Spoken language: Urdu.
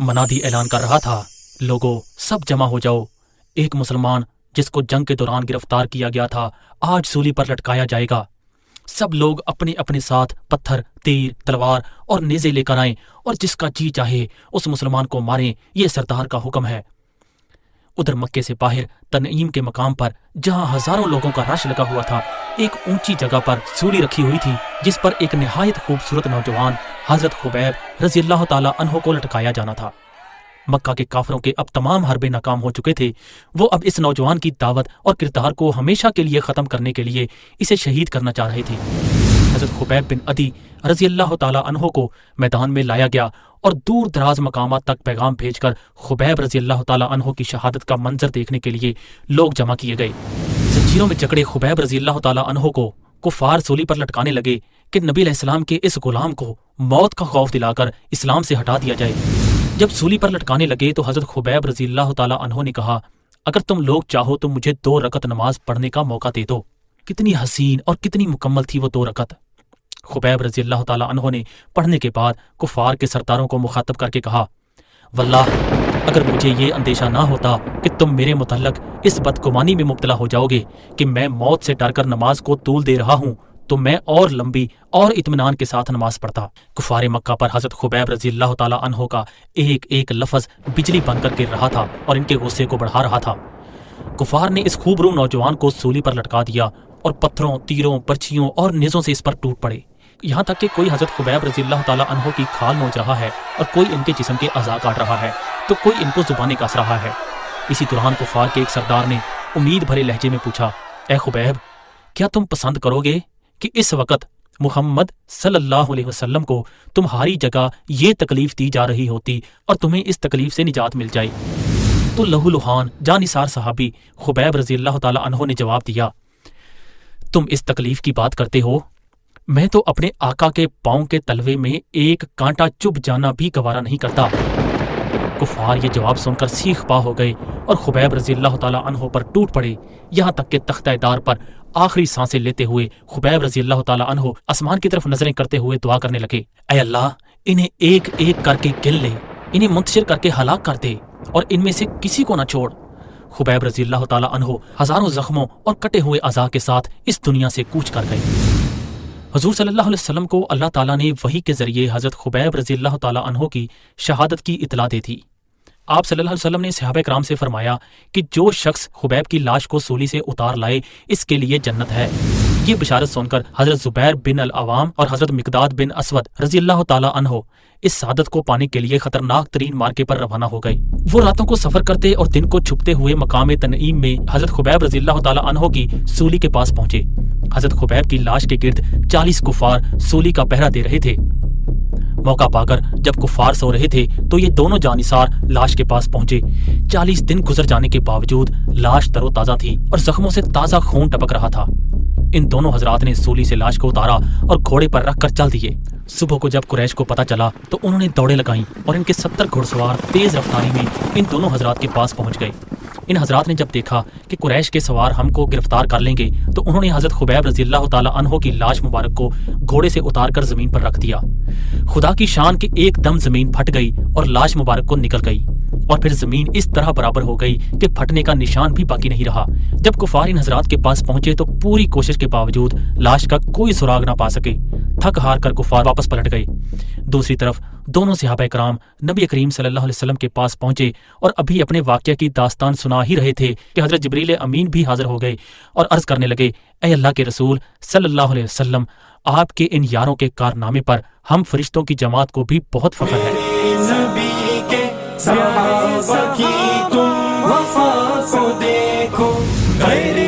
منادی اعلان کر رہا تھا، لوگو سب جمع ہو جاؤ، ایک مسلمان جس کو جنگ کے دوران گرفتار کیا گیا تھا آج سولی پر لٹکایا جائے گا۔ سب لوگ اپنے اپنے ساتھ پتھر، تیر، تلوار اور نیزے لے کر آئیں اور جس کا جی چاہے اس مسلمان کو ماریں، یہ سردار کا حکم ہے۔ ادھر مکے سے باہر تنعیم کے مقام پر جہاں ہزاروں لوگوں کا رش لگا ہوا تھا، ایک اونچی جگہ پر سولی رکھی ہوئی تھی جس پر ایک نہایت خوبصورت نوجوان حضرت خبیب رضی اللہ تعالی عنہ کو لٹکایا جانا تھا۔ مکہ کے کافروں کے اب تمام حربے ناکام ہو چکے تھے، وہ اب اس نوجوان کی دعوت اور کردار کو ہمیشہ کے لیے ختم کرنے کے لیے اسے شہید کرنا چاہ رہے تھے۔ حضرت خبیب بن عدی رضی اللہ تعالی عنہ کو میدان میں لایا گیا اور دور دراز مقامات تک پیغام بھیج کر خبیب رضی اللہ تعالی عنہ کی شہادت کا منظر دیکھنے کے لیے لوگ جمع کیے گئے۔ زنجیروں میں جکڑے خبیب رضی اللہ تعالی عنہ کو کفار سولی پر لٹکانے لگے کہ نبی علیہ السلام کے اس غلام کو موت کا خوف دلا کر اسلام سے ہٹا دیا جائے۔ جب سولی پر لٹکانے لگے تو حضرت خبیب رضی اللہ تعالی عنہ نے کہا، اگر تم لوگ چاہو تو مجھے 2 رکعت نماز پڑھنے کا موقع دے دو۔ کتنی حسین اور کتنی مکمل تھی وہ 2 رکعت۔ خبیب رضی اللہ تعالی عنہ نے پڑھنے کے بعد کفار کے سرداروں کو مخاطب کر کے کہا، واللہ اگر مجھے یہ اندیشہ نہ ہوتا کہ تم میرے متعلق اس بدگمانی میں مبتلا ہو جاؤ گے کہ میں موت سے ڈر کر نماز کو طول دے رہا ہوں تو میں اور لمبی اور اطمینان کے ساتھ نماز پڑھتا۔ کفار مکہ پر حضرت خبیب رضی اللہ تعالی عنہ کا ایک ایک لفظ بجلی بن کر گر رہا تھا اور ان کے غصے کو بڑھا رہا تھا۔ کفار نے اس خوبرو نوجوان کو سولی پر لٹکا دیا اور پتھروں، تیروں، برچھیوں اور نیزوں سے اس پر ٹوٹ پڑے، یہاں تک کہ کوئی حضرت خبیب رضی اللہ تعالی عنہ کی کھال نوچ رہا ہے اور کوئی ان کے جسم کے اعضاء کاٹ رہا ہے تو کوئی ان کو زبانیں کاس رہا ہے۔ اسی دوران کفار کے ایک سردار نے امید بھرے لہجے میں پوچھا، اے خبیب، کیا تم پسند کرو گے کہ اس وقت محمد صلی اللہ علیہ وسلم کو تمہاری جگہ یہ تکلیف دی جا رہی ہوتی اور تمہیں اس تکلیف سے نجات مل جائے؟ تو لہو لہان جانثار صحابی خبیب رضی اللہ تعالی عنہ نے جواب دیا، تم اس تکلیف کی بات کرتے ہو، میں تو اپنے آقا کے پاؤں کے تلوے میں ایک کانٹا چبھ جانا بھی گوارا نہیں کرتا۔ کفار یہ جواب سن کر سیخ پا ہو گئے اور خبیب رضی اللہ تعالی عنہ پر ٹوٹ پڑے، یہاں تک کہ تختہ دار پر آخری سانسیں لیتے ہوئے خبیب رضی اللہ تعالی عنہ آسمان کی طرف نظریں کرتے ہوئے دعا کرنے لگے، اے اللہ انہیں ایک ایک کر کے گن لے، انہیں منتشر کر کے ہلاک کر دے اور ان میں سے کسی کو نہ چھوڑ۔ خبیب رضی اللہ تعالی عنہ ہزاروں زخموں اور کٹے ہوئے اعضاء کے ساتھ اس دنیا سے کوچ کر گئے۔ حضور صلی اللہ علیہ وسلم کو اللہ تعالیٰ نے وحی کے ذریعے حضرت خبیب رضی اللہ تعالی عنہ کی شہادت کی اطلاع دے دی۔ آپ صلی اللہ علیہ وسلم نے صحابہ کرام سے فرمایا کہ جو شخص خبیب کی لاش کو سولی سے اتار لائے اس کے لیے جنت ہے۔ یہ بشارت سن کر حضرت زبیر بن العوام اور حضرت مقداد بن اسود رضی اللہ تعالی عنہ اس سعادت کو پانے کے لیے خطرناک ترین مارکے پر روانہ ہو گئے۔ وہ راتوں کو سفر کرتے اور دن کو چھپتے ہوئے مقام تنعیم میں حضرت خبیب رضی اللہ تعالی عنہ کی سولی کے پاس پہنچے۔ حضرت خبیب کی لاش کے گرد 40 کفار سولی کا پہرا دے رہے تھے۔ موقع پا کر جب کفار سو رہے تھے تو یہ دونوں جانثار لاش کے پاس پہنچے۔ 40 دن گزر جانے کے باوجود لاش تر و تازہ تھی اور زخموں سے تازہ خون ٹپک رہا تھا۔ ان دونوں حضرات نے سولی سے لاش کو اتارا اور گھوڑے پر رکھ کر چل دیے۔ صبح کو جب قریش کو پتہ چلا تو انہوں نے دوڑیں لگائیں اور ان کے 70 گھڑ سوار تیز رفتاری میں ان دونوں حضرات کے پاس پہنچ گئے۔ ان حضرات نے جب دیکھا کہ قریش کے سوار ہم کو گرفتار کر لیں گے تو انہوں نے حضرت خبیب رضی اللہ تعالی عنہ کی لاش مبارک کو گھوڑے سے اتار کر زمین پر رکھ دیا۔ خدا کی شان کہ ایک دم زمین پھٹ گئی اور لاش مبارک کو نکل گئی اور پھر زمین اس طرح برابر ہو گئی کہ پھٹنے کا نشان بھی باقی نہیں رہا۔ جب کفار ان حضرات کے پاس پہنچے تو پوری کوشش کے باوجود لاش کا کوئی سراغ نہ پا سکے۔ تھک ہار کر کفار واپس پلٹ گئے۔ دوسری طرف دونوں صحابہ کرام نبی کریم صلی اللہ علیہ وسلم کے پاس پہنچے اور ابھی اپنے واقعہ کی داستان سنا ہی رہے تھے کہ حضرت جبریل امین بھی حاضر ہو گئے اور عرض کرنے لگے، اے اللہ کے رسول صلی اللہ علیہ وسلم، آپ کے ان یاروں کے کارنامے پر ہم فرشتوں کی جماعت کو بھی بہت فخر ہے۔ نبی کے صحابہ کی تم وفا کو دیکھو، غیر